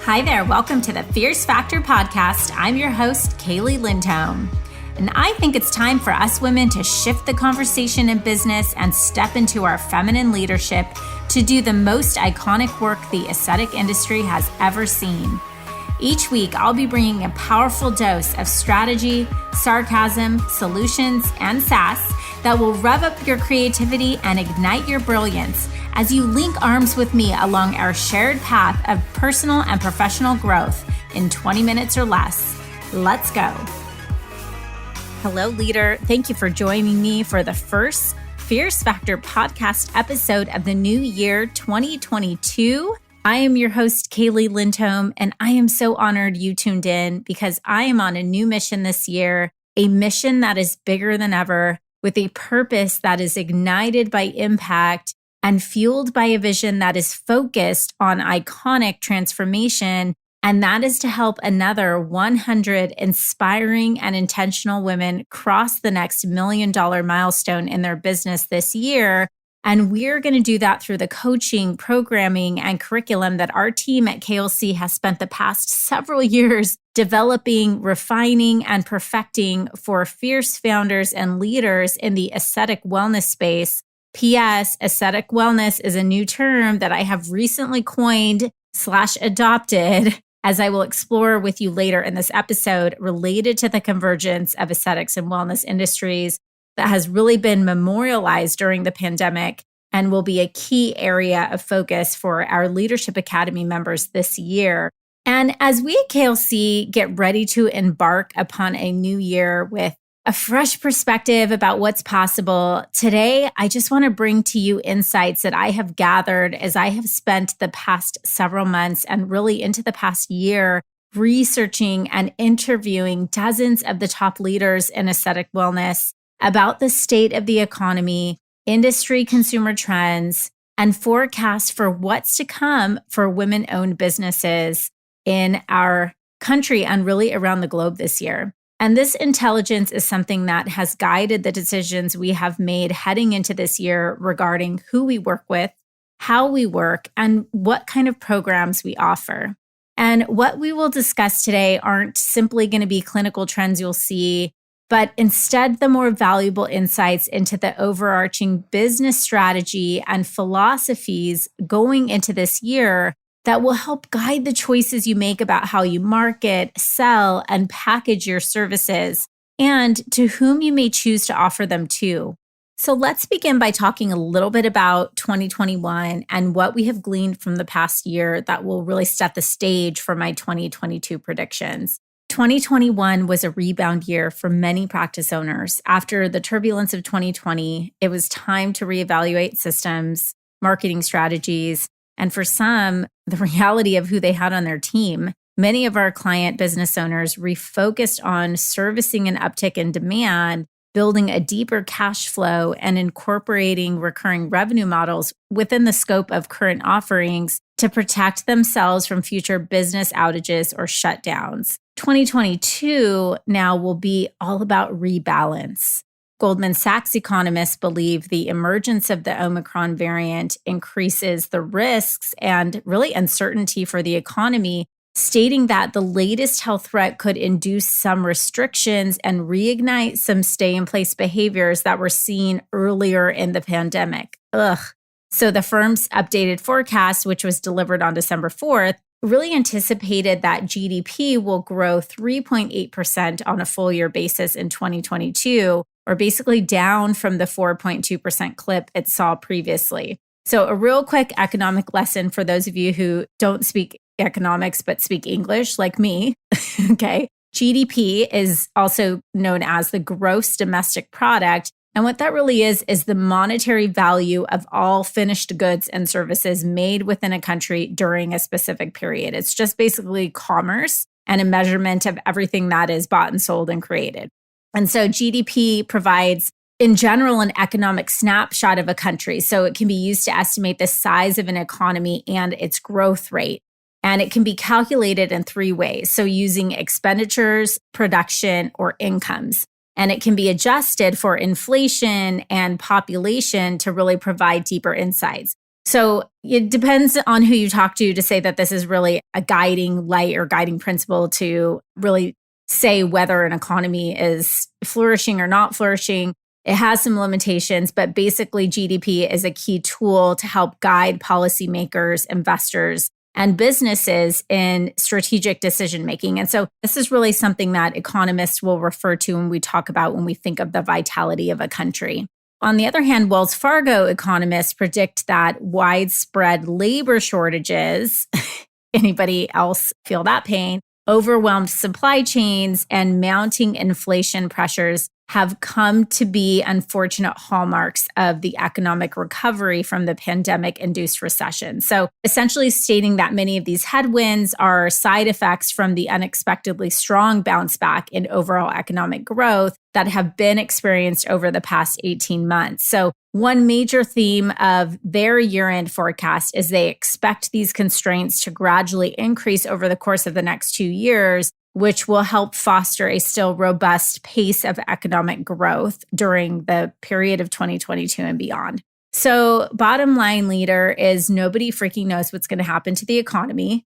Hi there, welcome to the Fierce Factor podcast. I'm your host, Kaeli Lindholm. And I think it's time for us women to shift the conversation in business and step into our feminine leadership to do the most iconic work the aesthetic industry has ever seen. Each week, I'll be bringing a powerful dose of strategy, sarcasm, solutions, and sass that will rev up your creativity and ignite your brilliance as you link arms with me along our shared path of personal and professional growth in 20 minutes or less. Let's go. Hello, leader. Thank you for joining me for the first Fierce Factor podcast episode of the new year 2022. I am your host, Kaeli Lindholm, and I am so honored you tuned in because I am on a new mission this year, a mission that is bigger than ever, with a purpose that is ignited by impact and fueled by a vision that is focused on iconic transformation, and that is to help another 100 inspiring and intentional women cross the next $1 million milestone in their business this year. And we're going to do that through the coaching, programming, and curriculum that our team at KLC has spent the past several years developing, refining, and perfecting for fierce founders and leaders in the aesthetic wellness space. P.S. Aesthetic wellness is a new term that I have recently coined/adopted, as I will explore with you later in this episode, related to the convergence of aesthetics and wellness industries that has really been memorialized during the pandemic and will be a key area of focus for our Leadership Academy members this year. And as we at KLC get ready to embark upon a new year with a fresh perspective about what's possible, today I just want to bring to you insights that I have gathered as I have spent the past several months and really into the past year researching and interviewing dozens of the top leaders in aesthetic wellness about the state of the economy, industry consumer trends, and forecasts for what's to come for women-owned businesses in our country and really around the globe this year. And this intelligence is something that has guided the decisions we have made heading into this year regarding who we work with, how we work, and what kind of programs we offer. And what we will discuss today aren't simply going to be clinical trends you'll see, but instead the more valuable insights into the overarching business strategy and philosophies going into this year that will help guide the choices you make about how you market, sell, and package your services, and to whom you may choose to offer them to. So let's begin by talking a little bit about 2021 and what we have gleaned from the past year that will really set the stage for my 2022 predictions. 2021 was a rebound year for many practice owners. After the turbulence of 2020, it was time to reevaluate systems, marketing strategies, and for some, the reality of who they had on their team. Many of our client business owners refocused on servicing an uptick in demand, building a deeper cash flow, and incorporating recurring revenue models within the scope of current offerings to protect themselves from future business outages or shutdowns. 2022 now will be all about rebalance. Goldman Sachs economists believe the emergence of the Omicron variant increases the risks and really uncertainty for the economy, stating that the latest health threat could induce some restrictions and reignite some stay-in-place behaviors that were seen earlier in the pandemic. So the firm's updated forecast, which was delivered on December 4th, really anticipated that GDP will grow 3.8% on a full year basis in 2022, or basically down from the 4.2% clip it saw previously. So a real quick economic lesson for those of you who don't speak economics but speak English like me, okay? GDP is also known as the gross domestic product. And what that really is the monetary value of all finished goods and services made within a country during a specific period. It's just basically commerce and a measurement of everything that is bought and sold and created. And so GDP provides, in general, an economic snapshot of a country. So it can be used to estimate the size of an economy and its growth rate. And it can be calculated in three ways. So using expenditures, production, or incomes. And it can be adjusted for inflation and population to really provide deeper insights. So it depends on who you talk to say that this is really a guiding light or guiding principle to really say whether an economy is flourishing or not flourishing. It has some limitations, but basically GDP is a key tool to help guide policymakers, investors, and businesses in strategic decision making. And so this is really something that economists will refer to when we talk about when we think of the vitality of a country. On the other hand, Wells Fargo economists predict that widespread labor shortages, anybody else feel that pain, overwhelmed supply chains, and mounting inflation pressures have come to be unfortunate hallmarks of the economic recovery from the pandemic-induced recession. So essentially stating that many of these headwinds are side effects from the unexpectedly strong bounce back in overall economic growth that have been experienced over the past 18 months. So one major theme of their year-end forecast is they expect these constraints to gradually increase over the course of the next 2 years, which will help foster a still robust pace of economic growth during the period of 2022 and beyond. So bottom line, leader, is nobody freaking knows what's going to happen to the economy.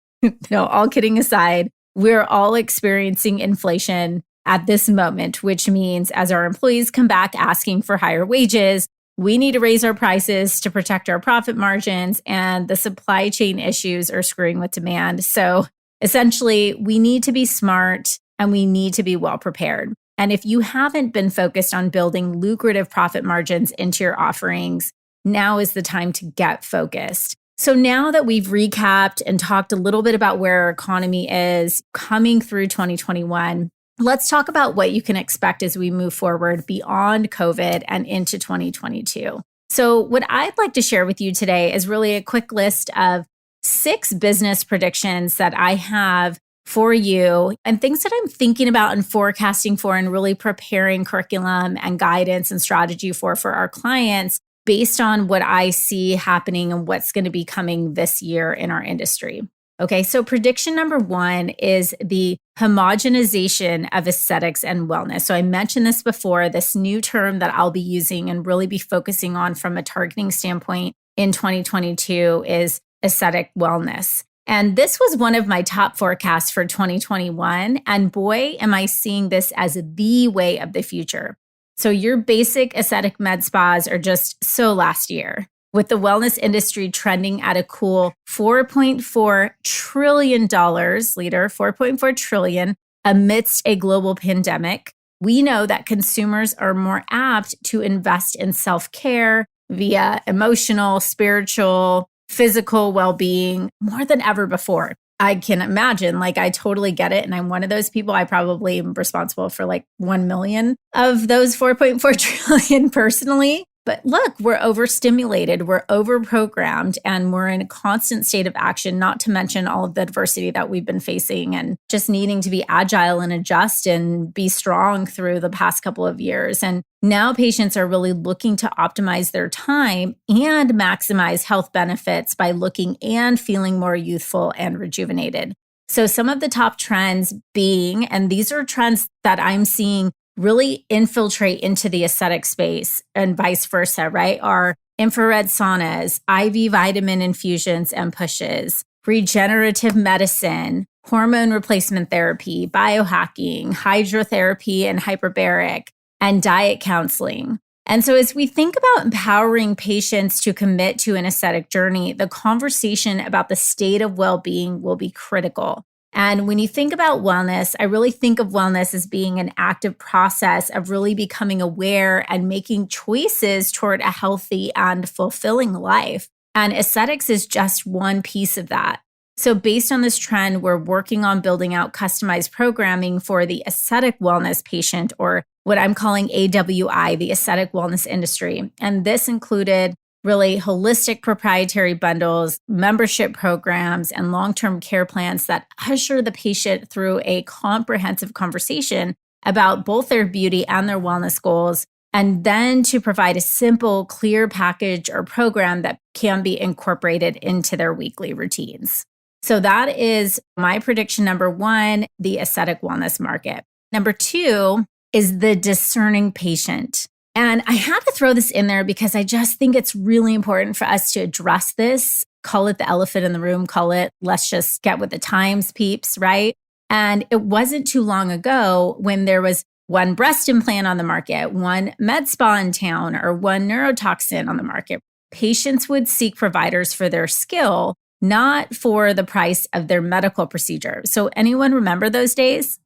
No, all kidding aside, we're all experiencing inflation at this moment, which means as our employees come back asking for higher wages, we need to raise our prices to protect our profit margins, and the supply chain issues are screwing with demand. So essentially, we need to be smart and we need to be well prepared. And if you haven't been focused on building lucrative profit margins into your offerings, now is the time to get focused. So now that we've recapped and talked a little bit about where our economy is coming through 2021, let's talk about what you can expect as we move forward beyond COVID and into 2022. So what I'd like to share with you today is really a quick list of 6 business predictions that I have for you and things that I'm thinking about and forecasting for and really preparing curriculum and guidance and strategy for our clients based on what I see happening and what's going to be coming this year in our industry. Okay, so prediction number 1 is the homogenization of aesthetics and wellness. So I mentioned this before, this new term that I'll be using and really be focusing on from a targeting standpoint in 2022 is aesthetic wellness. And this was one of my top forecasts for 2021. And boy, am I seeing this as the way of the future. So your basic aesthetic med spas are just so last year, with the wellness industry trending at a cool $4.4 trillion, leader, $4.4 trillion amidst a global pandemic. We know that consumers are more apt to invest in self-care via emotional, spiritual, physical well-being more than ever before. I can imagine, I totally get it. And I'm one of those people. I probably am responsible for 1 million of those 4.4 trillion personally. But look, we're overstimulated, we're overprogrammed, and we're in a constant state of action, not to mention all of the adversity that we've been facing and just needing to be agile and adjust and be strong through the past couple of years. And now patients are really looking to optimize their time and maximize health benefits by looking and feeling more youthful and rejuvenated. So some of the top trends being, and these are trends that I'm seeing really infiltrate into the aesthetic space and vice versa, right? Are infrared saunas, IV vitamin infusions and pushes, regenerative medicine, hormone replacement therapy, biohacking, hydrotherapy and hyperbaric, and diet counseling. And so as we think about empowering patients to commit to an aesthetic journey, the conversation about the state of well-being will be critical. And when you think about wellness, I really think of wellness as being an active process of really becoming aware and making choices toward a healthy and fulfilling life. And aesthetics is just one piece of that. So based on this trend, we're working on building out customized programming for the aesthetic wellness patient, or what I'm calling AWI, the aesthetic wellness industry. And this included really holistic proprietary bundles, membership programs, and long-term care plans that usher the patient through a comprehensive conversation about both their beauty and their wellness goals, and then to provide a simple, clear package or program that can be incorporated into their weekly routines. So that is my prediction number 1, the aesthetic wellness market. Number 2 is the discerning patient. And I had to throw this in there because I just think it's really important for us to address this. Call it the elephant in the room, call it, let's just get with the times, peeps, right? And it wasn't too long ago when there was one breast implant on the market, one med spa in town, or one neurotoxin on the market. Patients would seek providers for their skill, not for the price of their medical procedure. So anyone remember those days?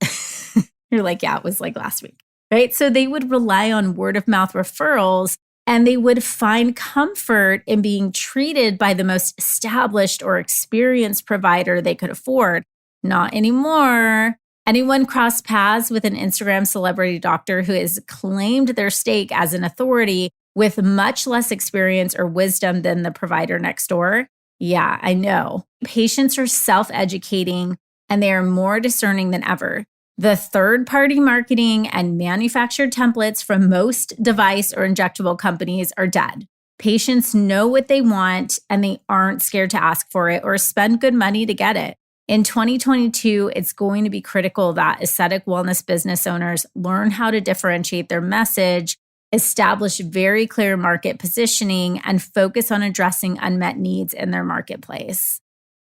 You're like, yeah, it was like last week, right? So they would rely on word of mouth referrals, and they would find comfort in being treated by the most established or experienced provider they could afford. Not anymore. Anyone cross paths with an Instagram celebrity doctor who has claimed their stake as an authority with much less experience or wisdom than the provider next door? Yeah, I know. Patients are self-educating and they are more discerning than ever. The third-party marketing and manufactured templates from most device or injectable companies are dead. Patients know what they want and they aren't scared to ask for it or spend good money to get it. In 2022, it's going to be critical that aesthetic wellness business owners learn how to differentiate their message, establish very clear market positioning, and focus on addressing unmet needs in their marketplace.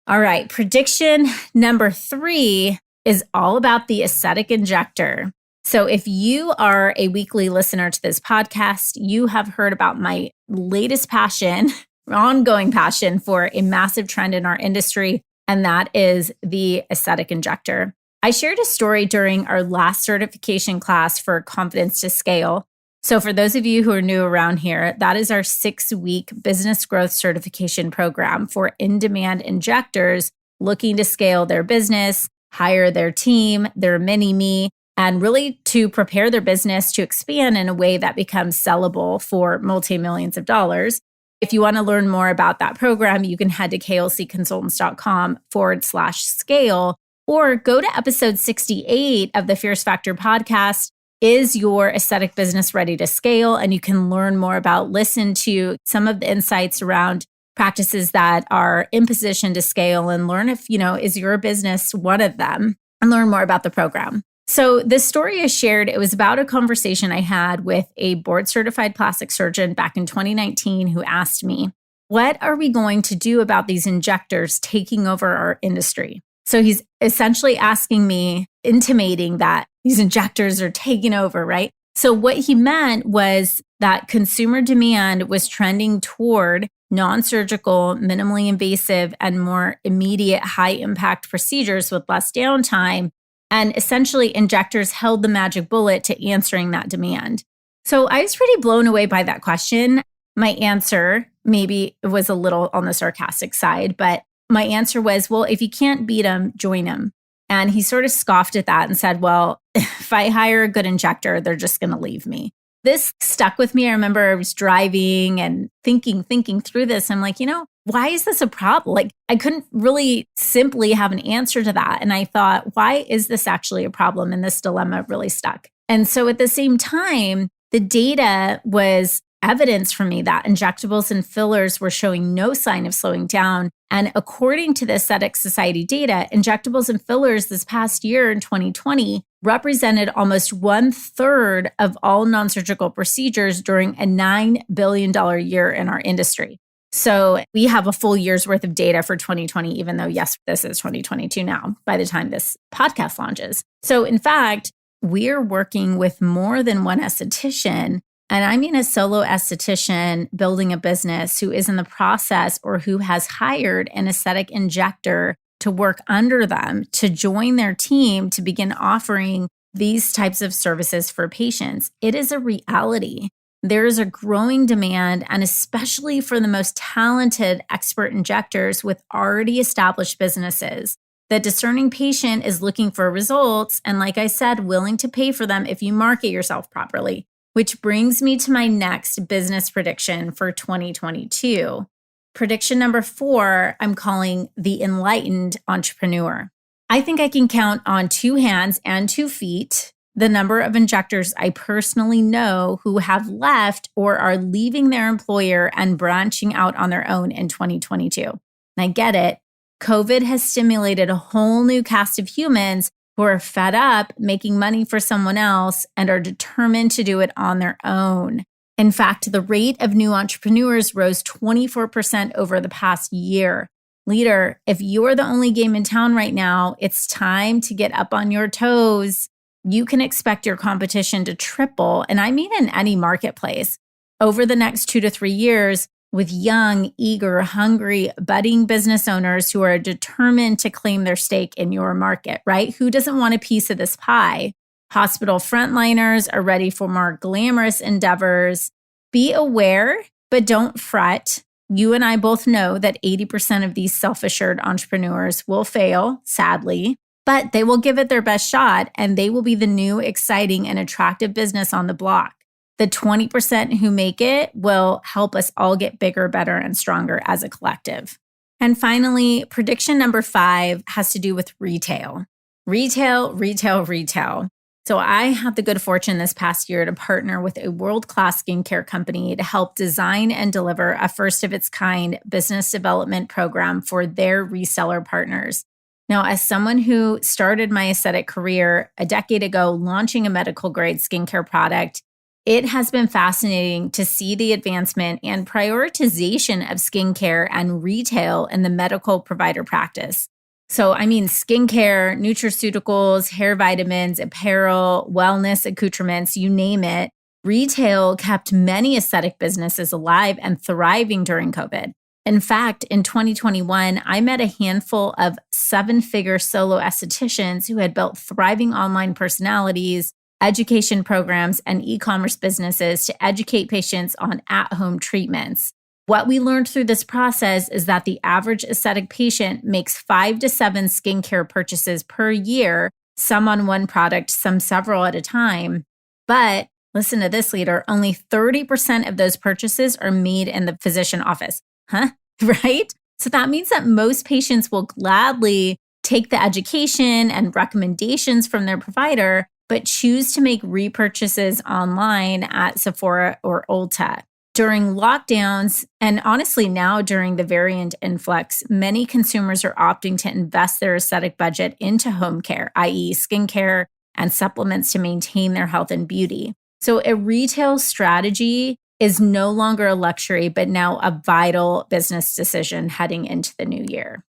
All right, prediction number 3 is all about the aesthetic injector. So if you are a weekly listener to this podcast, you have heard about my latest passion, ongoing passion for a massive trend in our industry, and that is the aesthetic injector. I shared a story during our last certification class for Confidence to Scale. So for those of you who are new around here, that is our 6-week business growth certification program for in-demand injectors looking to scale their business, hire their team, their mini-me, and really to prepare their business to expand in a way that becomes sellable for multi-millions of dollars. If you want to learn more about that program, you can head to klcconsultants.com/scale or go to episode 68 of the Fierce Factor podcast. Is your aesthetic business ready to scale? And you can learn more listen to some of the insights around practices that are in position to scale and learn if, is your business one of them, and learn more about the program. So this story I shared, it was about a conversation I had with a board certified plastic surgeon back in 2019 who asked me, what are we going to do about these injectors taking over our industry? So he's essentially asking me, intimating that these injectors are taking over, right? So what he meant was that consumer demand was trending toward non-surgical, minimally invasive, and more immediate high-impact procedures with less downtime. And essentially, injectors held the magic bullet to answering that demand. So I was pretty blown away by that question. My answer, maybe it was a little on the sarcastic side, but my answer was, well, if you can't beat them, join them. And he sort of scoffed at that and said, well, if I hire a good injector, they're just going to leave me. This stuck with me. I remember I was driving and thinking through this. I'm like, why is this a problem? Like, I couldn't really simply have an answer to that. And I thought, why is this actually a problem? And this dilemma really stuck. And so at the same time, the data was evidence for me that injectables and fillers were showing no sign of slowing down. And according to the Aesthetic Society data, injectables and fillers this past year in 2020 represented almost 1/3 of all non-surgical procedures during a $9 billion year in our industry. So we have a full year's worth of data for 2020, even though, yes, this is 2022 now by the time this podcast launches. So in fact, we're working with more than one esthetician. And I mean a solo esthetician building a business who is in the process or who has hired an aesthetic injector to work under them to join their team to begin offering these types of services for patients. It is a reality. There is a growing demand, and especially for the most talented expert injectors with already established businesses. The discerning patient is looking for results, and like I said, willing to pay for them if you market yourself properly. Which brings me to my next business prediction for 2022. Prediction number 4, I'm calling the enlightened entrepreneur. I think I can count on 2 hands and 2 feet the number of injectors I personally know who have left or are leaving their employer and branching out on their own in 2022. And I get it. COVID has stimulated a whole new cast of humans who are fed up making money for someone else and are determined to do it on their own. In fact, the rate of new entrepreneurs rose 24% over the past year. Leader, if you're the only game in town right now, it's time to get up on your toes. You can expect your competition to triple, and I mean in any marketplace, over the next 2 to 3 years, with young, eager, hungry, budding business owners who are determined to claim their stake in your market, right? Who doesn't want a piece of this pie? Hospital frontliners are ready for more glamorous endeavors. Be aware, but don't fret. You and I both know that 80% of these self-assured entrepreneurs will fail, sadly, but they will give it their best shot, and they will be the new, exciting, and attractive business on the block. The 20% who make it will help us all get bigger, better, and stronger as a collective. And finally, prediction number 5 has to do with retail. Retail, retail, retail. So I had the good fortune this past year to partner with a world-class skincare company to help design and deliver a first-of-its-kind business development program for their reseller partners. Now, as someone who started my aesthetic career a decade ago launching a medical-grade skincare product, it has been fascinating to see the advancement and prioritization of skincare and retail in the medical provider practice. So, I mean, skincare, nutraceuticals, hair vitamins, apparel, wellness accoutrements, you name it. Retail kept many aesthetic businesses alive and thriving during COVID. In fact, in 2021, I met a handful of 7-figure solo estheticians who had built thriving online personalities, education programs, and e-commerce businesses to educate patients on at-home treatments. What we learned through this process is that the average aesthetic patient makes 5 to 7 skincare purchases per year, some on one product, some several at a time. But listen to this, leader, only 30% of those purchases are made in the physician office. Huh? Right? So that means that most patients will gladly take the education and recommendations from their provider, but choose to make repurchases online at Sephora or Ulta. During lockdowns, and honestly now during the variant influx, many consumers are opting to invest their aesthetic budget into home care, i.e. skincare and supplements to maintain their health and beauty. So a retail strategy is no longer a luxury, but now a vital business decision heading into the new year.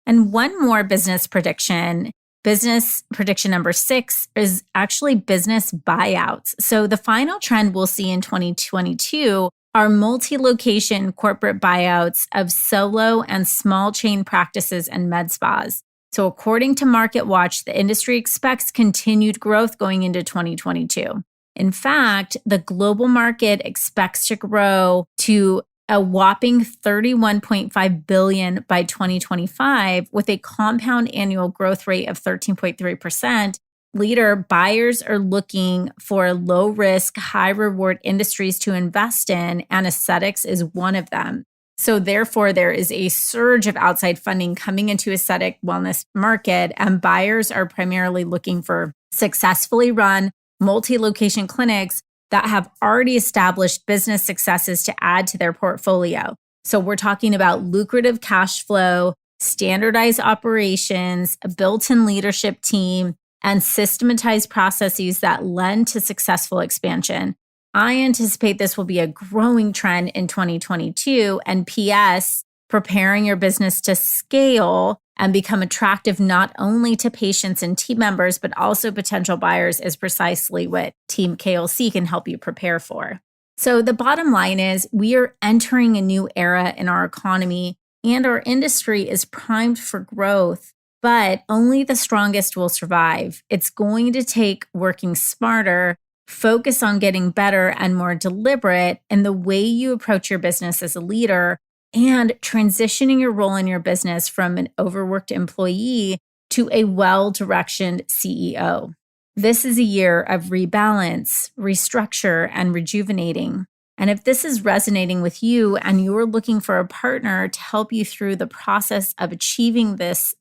And one more business prediction number 6 is actually business buyouts. So the final trend we'll see in 2022 are multi-location corporate buyouts of solo and small chain practices and med spas. So according to MarketWatch, the industry expects continued growth going into 2022. In fact, the global market expects to grow to a whopping $31.5 billion by 2025 with a compound annual growth rate of 13.3%. Leader, buyers are looking for low-risk, high-reward industries to invest in, and aesthetics is one of them. So therefore, there is a surge of outside funding coming into aesthetic wellness market, and buyers are primarily looking for successfully run multi-location clinics that have already established business successes to add to their portfolio. So we're talking about lucrative cash flow, standardized operations, a built-in leadership team, and systematized processes that lend to successful expansion. I anticipate this will be a growing trend in 2022. And P.S., preparing your business to scale and become attractive not only to patients and team members, but also potential buyers is precisely what Team KLC can help you prepare for. So the bottom line is we are entering a new era in our economy, and our industry is primed for growth. But only the strongest will survive. It's going to take working smarter, focus on getting better and more deliberate in the way you approach your business as a leader, and transitioning your role in your business from an overworked employee to a well-directioned CEO. This is a year of rebalance, restructure, and rejuvenating. And if this is resonating with you and you're looking for a partner to help you through the process of achieving this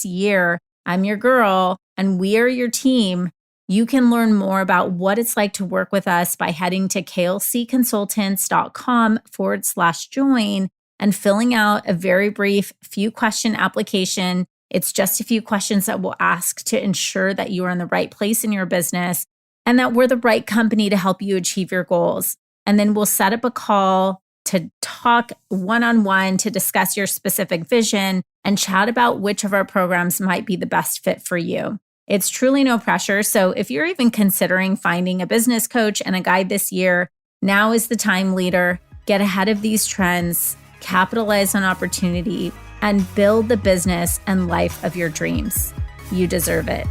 year, I'm your girl and we are your team. You can learn more about what it's like to work with us by heading to klcconsultants.com/join and filling out a very brief few question application It's just a few questions that we'll ask to ensure that you are in the right place in your business and that we're the right company to help you achieve your goals. And then we'll set up a call to talk one-on-one to discuss your specific vision and chat about which of our programs might be the best fit for you. It's truly no pressure. So if you're even considering finding a business coach and a guide this year, now is the time, leader. Get ahead of these trends, capitalize on opportunity, and build the business and life of your dreams. You deserve it.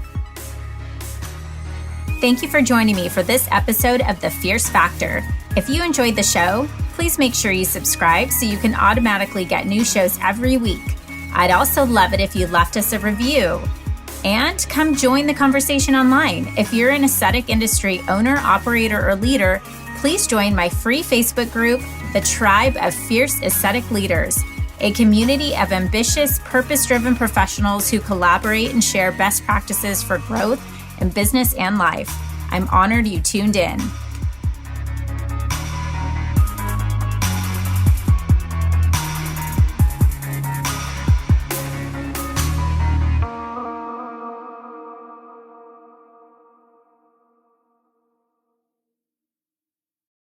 Thank you for joining me for this episode of The Fierce Factor. If you enjoyed the show, please make sure you subscribe so you can automatically get new shows every week. I'd also love it if you left us a review. And come join the conversation online. If you're an aesthetic industry owner, operator, or leader, please join my free Facebook group, The Tribe of Fierce Aesthetic Leaders, a community of ambitious, purpose-driven professionals who collaborate and share best practices for growth in business and life. I'm honored you tuned in.